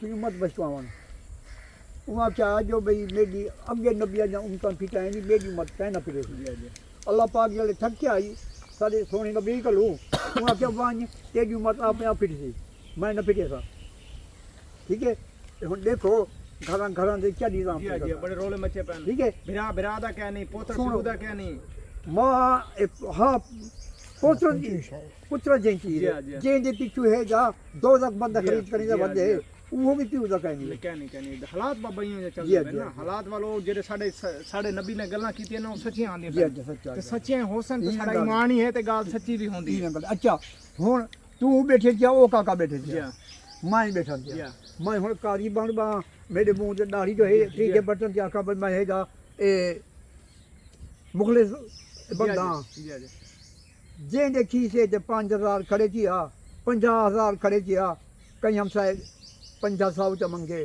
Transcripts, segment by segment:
अपनी उम्मत बचवावन वहाँ क्या जो भाई मेरी अगे नबिया जा उम्मत फिटा है मेरी उम्मत कहना फिरे अल्लाह पाक जले थक के आई सारे सोने नबी का लूँ वहाँ क्या वांग तेरी उम्मत आप में आप फिट सी मैं न फिटे सा ठीक है हम देखो घर से क्या निजाम बड़े रोले मचे पैन ठीक है बिरा बिरा दा क्या नहीं पोत्र दा क्या नहीं मां हाँ पुत्र जैसी जे दे पिछू है जा 2 लाख बंदा खरीद करने जा बंदे वो भी पिऊ दा कहनी क्या नहीं हालात बाबा ये चल रहे ना हालात वालो जेरे साडे नबी ने गल्ला कीती ने सच्चियां आंदी ते सच्चियां होसन तो साडा ईमान ही है ते गाल सच्ची भी होंदी अच्छा हुन तू बैठे जा ओ काका बैठे जा मैं बैठा जा मैं हुन कारी बन बा मेरे मुंह ते दाढ़ी जो है ठीक है बटन ते आका मैं हैगा ए मुखलिस बंदा जे देखी से 5000 खड़े किया 50000 खड़े किया कहीं हम शायद 50 च मंगे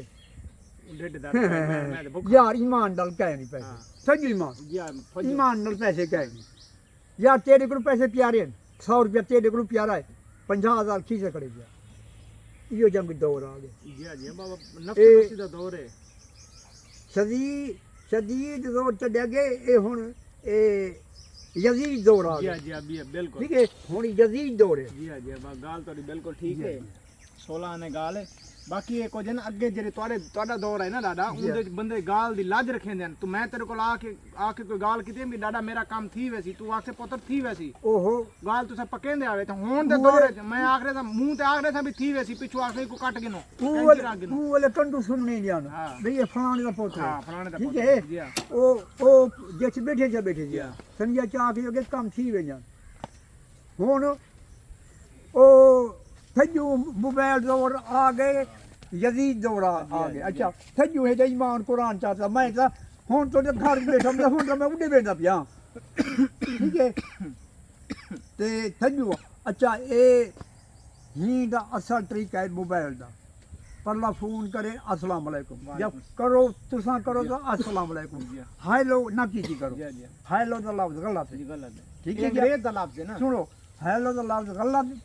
यार ईमान डाल कह नहीं पैसे सही ईमान डाल पैसे कह नहीं यार तेरे को पैसे प्यारे 100 रुपया तेरे को प्यारा है 50000 खींचे खड़े गया यो जंग दौर आ गया दौर है शदीद दौर चढ़ गए ए हुन ए यजीद दौर आ गया बिल्कुल ठीक है हुन यजीद दौर है जी गाल तो बिल्कुल ठीक है 16 ने गाल है बाकी ये को जन अगे जेरे तोड़ा दौर है ना दादा उनदे बंदे गाल दी लाज रखेंदे तो मैं तेरे को आके कोई गाल कीती भी दादा मेरा काम थी वैसी तू आके पुत्र थी वैसी ओहो गाल तुसा पकेंदे आवे तो होन दे दौर मैं आखरे था मुंह ते आखरे था भी थी वैसी पिछू आखरे को काट गिनो तू वाले कंडू सुन नहीं जाना भाई ये फलाने का पुत्र हां फलाने दा ठीक है ओ जैसे बैठे जा संजय चा के काम थी वे जान हुन ओ थजू मोबाइल दौर आ गए यजीद दौर आ गए अच्छा थजू है ईमान कुरान चाहता मैं था हुन तो घर बैठा मैं हुन मैं उड़े बैठा पिया ठीक है ते थजू अच्छा ए ही दा असल तरीका है मोबाइल दा परला फोन करे अस्सलाम वालेकुम जब करो तुसा करो तो अस्सलाम वालेकुम हेलो ना की करो हेलो दा लफ्ज गलत है ठीक है अंग्रेज दा लफ्ज है ना सुनो हेलो दा लफ्ज गलत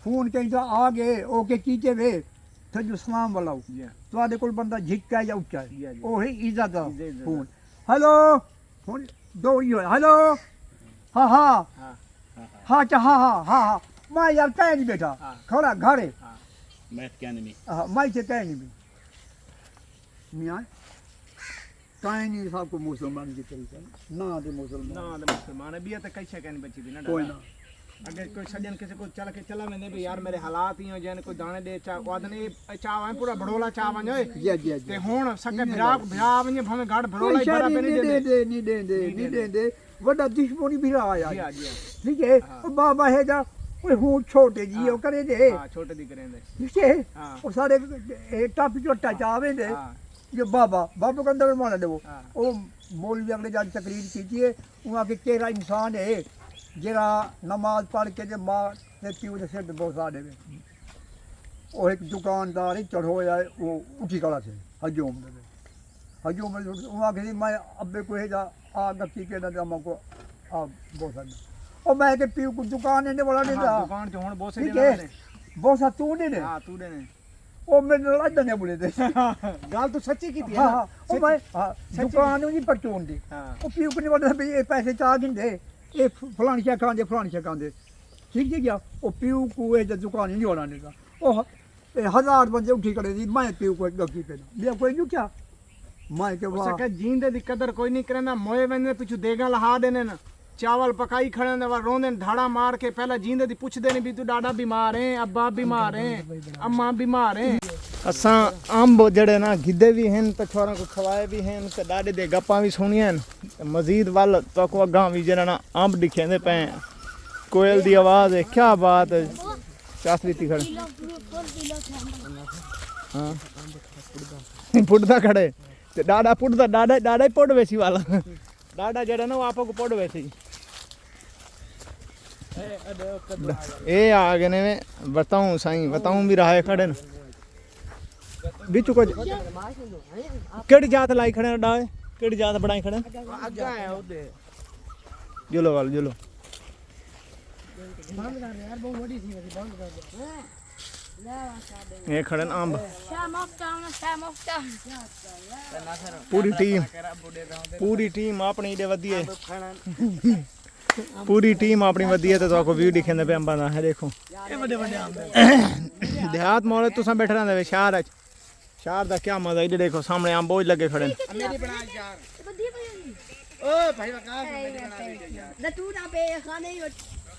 फोन कहीं तो आ गए ओके कीचे वे थजू सलाम वाला ਤੁਹਾਡੇ ਕੋਲ ਬੰਦਾ ਝਿੱਕਾ ਜਾਂ ਉੱਚਾ ਹੈ ਉਹ ਹੀ ਇੱਜ਼ਤ ਦਾ ਫੋਨ ਹੈਲੋ ਹੁਣ ਦੋ ਹੀ ਹੋਇਆ ਹੈਲੋ ਹਾਂ ਹਾਂ ਹਾਂ ਚਾ ਹਾਂ ਹਾਂ ਹਾਂ ਮੈਂ ਯਾਰ ਕਹਿ ਨਹੀਂ ਬੈਠਾ ਖੜਾ ਘਰੇ मैं क्या नहीं हाँ मैं से कह नहीं मियाँ कहीं नहीं सबको मुसलमान की तरीका ना दे मुसलमान भी है तो कैसे कहने बच्ची भी ना कोई ना अगर कोई सज्जन किसी को चल के चला मैंने भी यार मेरे हालात ही हो जैन कोई दाने दे चा वादने चाव है पूरा भड़ोला चाव है जी ते हुन सके भरा वने भमे गाड़ भड़ोला ही बड़ा पे नहीं दे बड़ा दुश्मनी भी रहा यार ठीक है बाबा है जा ओए हूं छोटे जी ओ करे दे हां छोटे दी करेंदे ठीक है और सारे टप चोटा चावे दे जो बाबा के अंदर माना दे वो मौलवी अगले जान तकरीर कीजिए वहां के तेरा इंसान है जरा नमाज पढ़ के जे मां ते पीऊ दे सिर बोसा देवे ओ एक दुकानदार ही चढ़ो जाए वो उठी कला से हजूम वहां के मैं अब्बे को है जा आ गति के ना अम्मा को आ बोसा ओ मैं के पीऊ को दुकान ने वाला नहीं था दुकान जो हुन बोसे देने बोसा तू ने हां तू ने ओ मेरे लड़ दने बोले दे गाल तो सच्ची की थी हां ओ मैं दुकान नहीं पटोन दी ओ पीऊ को नहीं वाला भी ये पैसे चा गिंदे ये फलानी क्या खांदे ठीक है क्या ओ पीऊ को ये दुकान नहीं वाला नहीं था ओ 1000 बंदे उठी करे दी मैं पीऊ को गकी पे मैं कोई नहीं क्या मैं के वाह सके जींदे दी कदर कोई नहीं करना मोए वने पिछु देगा लहा देने ना चावल पकाई खड़े ने रोंदे धाड़ा मार के पहला जींदे दी पुछदे ने भी तू डाडा बीमार है अब्बा बीमार है अम्मा बीमार है असा अंब जड़े ना गिद्दे भी हैं तो छोरा को खवाए भी हैं तो डाडे दे गप्पा भी सुनियां मजीद वाल तो को अगा भी जरा ना अंब दिखेंदे पे कोयल दी आवाज है क्या बात है शास्त्री ती खड़े हां पुड़दा खड़े ते डाडा पुड़दा डाडा ही पुड़ वैसी वाला डाडा जड़ा ना आपको को पुड़ वैसी ए आ गए ने बताऊं साईं बताऊं भी रहा है खड़े न बिचु को केड़ी जात लाई खड़े डाए केड़ी जात बनाई खड़े अग्गा है ओदे जुलो वाल जुलो बंद कर यार बहुत बड़ी थी बंद कर ये खड़े न Amb Sham off down, sham off down. पूरी टीम अपनी ईडे वधी है पूरी टीम अपनी वधी है तो आपको व्यू दिखेंदे पे अंबां दा है देखो ये बड़े बड़े अंब देहात मोहल्ले तुसां बैठे रहंदे वे शहर दा क्या मजा ईडे देखो सामने अंब बोझ लगे खड़े मेरी बना यार ओ भाई वकास मेरी बना वीडियो यार The two na be khane hi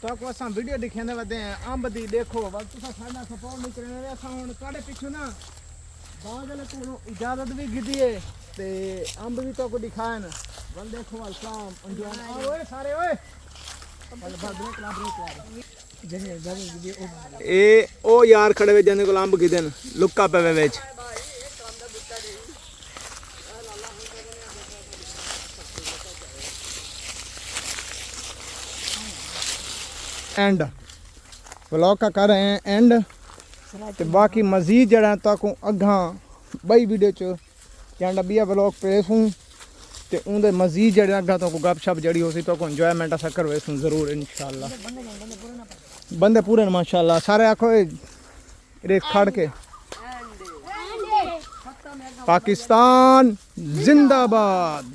तो को असां वीडियो दिखेंदे वदे हैं अंब दी देखो वल तुसां साडा सपोर्ट नहीं करने असां हुन काडे पिछू ना बागले को इजाजत भी गिदी है ते अंब भी तो को दिखाएन वल देखो वल शाम अंजान ओए सारे ओए वल ब्रेक ला ए ओ यार खड़े वे जने को अंब गिदन लुक्का पे विच एंड व्लॉग का कर रहे हैं एंड ते बाकी मजीद जड़ा तक अगा बई वीडियो च क्या बिया व्लॉग पेश हूँ ते उनके मजीद जड़े अगा तो गपशप जड़ी हो सी तो इंजॉयमेंट असा करवे सूँ जरूर इंशाल्लाह बंदे पूरे माशाल्लाह सारे आखो रे खड़ के पाकिस्तान जिंदाबाद।